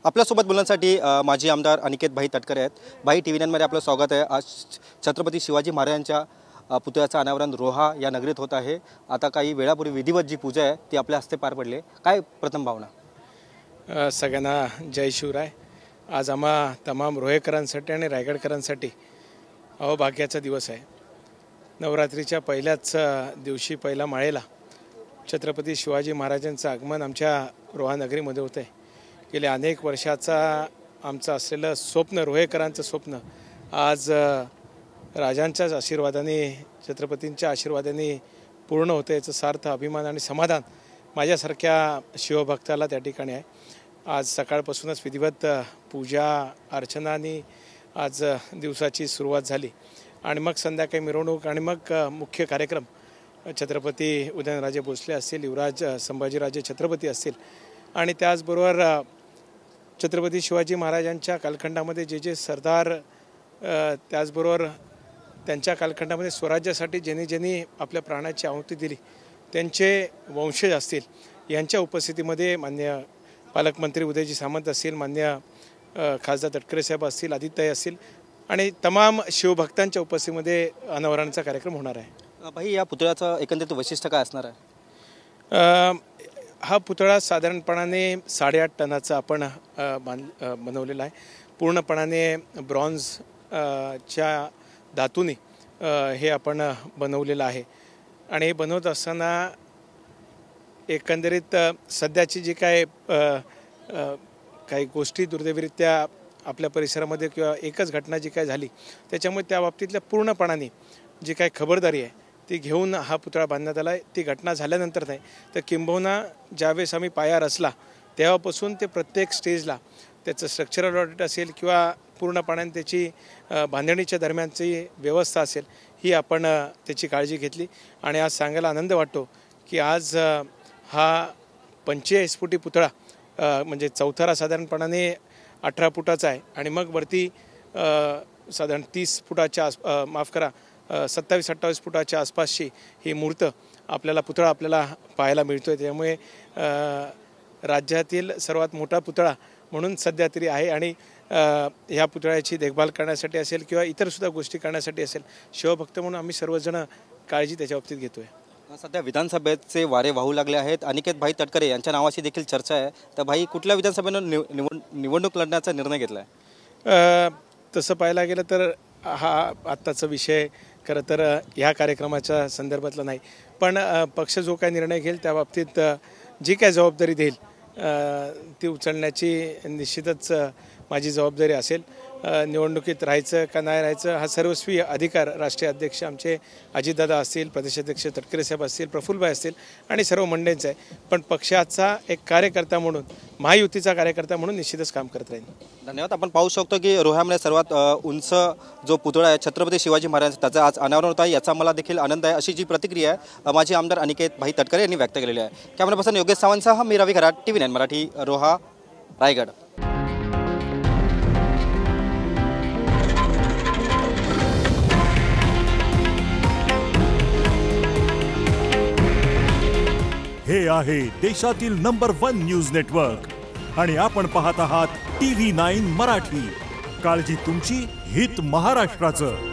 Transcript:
आपल्यासोबत बोलण्यासाठी माजी आमदार अनिकेत भाई तटकरे आहेत। भाई TV9 मध्ये आपलं स्वागत आहे। आज छत्रपती शिवाजी महाराजांच्या पुतळ्याचं अनावरण रोहा या नगरीत होत आहे। आता काही वेळापूर्वी विधिवत जी पूजा आहे ती आपल्या हस्ते पार पडली। काय प्रथम भावना? सगळ्यांना जय शिवराय। आज आम्हा तमाम रोहेकरांसाठी आणि रायगडकरांसाठी अहोभाग्याचा दिवस आहे। नवरात्रीच्या पहिल्याच दिवशी पहिला माळेला छत्रपती शिवाजी महाराजांचं आगमन आमच्या रोहा नगरीमध्ये होतं आहे। गेल्या अनेक वर्षाचा आमचं असलेलं स्वप्न, रोहेकरांचं स्वप्न आज राजांच्याच आशीर्वादाने, छत्रपतींच्या आशीर्वादाने पूर्ण होतं। याचं सार्थ अभिमान आणि समाधान माझ्यासारख्या शिवभक्ताला त्या ठिकाणी आहे। आज सकाळपासूनच विधिवत पूजा अर्चनानी आज दिवसाची सुरुवात झाली आणि मग संध्याकाळी मिरवणूक आणि मग मुख्य कार्यक्रम छत्रपती उदयनराजे भोसले असतील, युवराज संभाजीराजे छत्रपती असतील आणि त्याचबरोबर छत्रपती शिवाजी महाराजांच्या कालखंडामध्ये जे सरदार, त्याचबरोबर त्यांच्या कालखंडामध्ये स्वराज्यासाठी ज्यांनी आपल्या प्राणाची आहुती दिली त्यांचे वंशज असतील, यांच्या उपस्थितीमध्ये मान्य पालकमंत्री उदयजी सामंत असतील, मान्य खासदार तटकरे साहेब असतील, आदित्य असतील आणि तमाम शिवभक्तांच्या उपस्थितीमध्ये अनावरणाचा कार्यक्रम होणार आहे। भाई, या पुतळ्याचं एकंदरीत वैशिष्ट्य काय असणार आहे? हा पुतळा साधारणपणाने 8.5 टनाचा आपण बनवलेला आहे। पूर्णपणाने ब्रॉन्झच्या धातूने हे आपण बनवलेलं आहे आणि हे बनवत असताना एकंदरीत सध्याची जी काही गोष्टी दुर्दैवीरित्या आपल्या परिसरामध्ये किंवा एकच घटना जी काय झाली त्याच्यामुळे त्या बाबतीतल्या पूर्णपणाने जी काही खबरदारी आहे ती घेऊन हा पुतळा बांधण्यात आला आहे। ती घटना झाल्यानंतर नाही तर किंबहुना ज्यावेळेस आम्ही पाया रचला तेव्हापासून ते प्रत्येक स्टेजला त्याचं स्ट्रक्चरल ऑडिट असेल किंवा पूर्णपणाने त्याची बांधणीच्या दरम्यानची व्यवस्था असेल ही आपण त्याची काळजी घेतली आणि आज सांगायला आनंद वाटतो की आज हा 45 फुटी पुतळा म्हणजे चौथरा साधारणपणाने 18 फुटाचा आहे आणि मग वरती साधारण 30 फुटाच्या 27-28 फुटाच्या आसपासची ही मूर्त पुतळा आपल्याला पाहायला मिळतोय। त्यामुळे राज्यातील सर्वात मोठा पुतळा म्हणून सध्या तरी आहे आणि ह्या पुतळ्याची देखभाल करण्यासाठी असेल किंवा इतर सुद्धा गोष्टी करण्यासाठी असेल शिवभक्त म्हणून आम्ही सर्वजण काळजी त्याच्या बाबतीत घेतोय। सध्या विधानसभेचे वारे वाहू लागले आहेत। अनिकेत भाई तटकरे यांच्या नावाची देखील चर्चा आहे। तर भाई, कुठल्या विधानसभेनं निवडणूक लढण्याचा निर्णय घेतला आहे? तसं पाहायला गेलं तर हा आत्ताचा विषय खरं तर ह्या कार्यक्रमाच्या संदर्भातला नाही, पण पक्ष जो काय निर्णय घेईल त्या बाबतीत जी काय जबाबदारी देईल ती उचलण्याची निश्चितच माझी जबाबदारी असेल। निवडणुकीत राहायचं का नाही राहायचं हा सर्वस्वी अधिकार राष्ट्रीय अध्यक्ष आमचे अजितदादा असतील, प्रदेशाध्यक्ष तटकरे साहेब असतील, प्रफुल्लभाई असतील आणि सर्व मंडळींचं आहे। पण पक्षाचा एक कार्यकर्ता म्हणून, महायुतीचा कार्यकर्ता म्हणून निश्चितच काम करत राहील। धन्यवाद। आपण पाहू शकतो की रोह्यामध्ये सर्वात उंच जो पुतळा आहे छत्रपती शिवाजी महाराज त्याचा आज अनावरण होत आहे। याचा मला देखील आनंद आहे, अशी जी प्रतिक्रिया आहे माजी आमदार अनिकेत भाई तटकरे यांनी व्यक्त केलेली आहे। कॅमेरा पर्सन योगेश सावंतसह मी रवी खरात, TV9 मराठी, रोहा, रायगड। हे आहे देशातील नंबर 1 न्यूज नेटवर्क आणि आपण पाहत आहात TV9 मराठी। काळजी तुमची, हित महाराष्ट्राचं।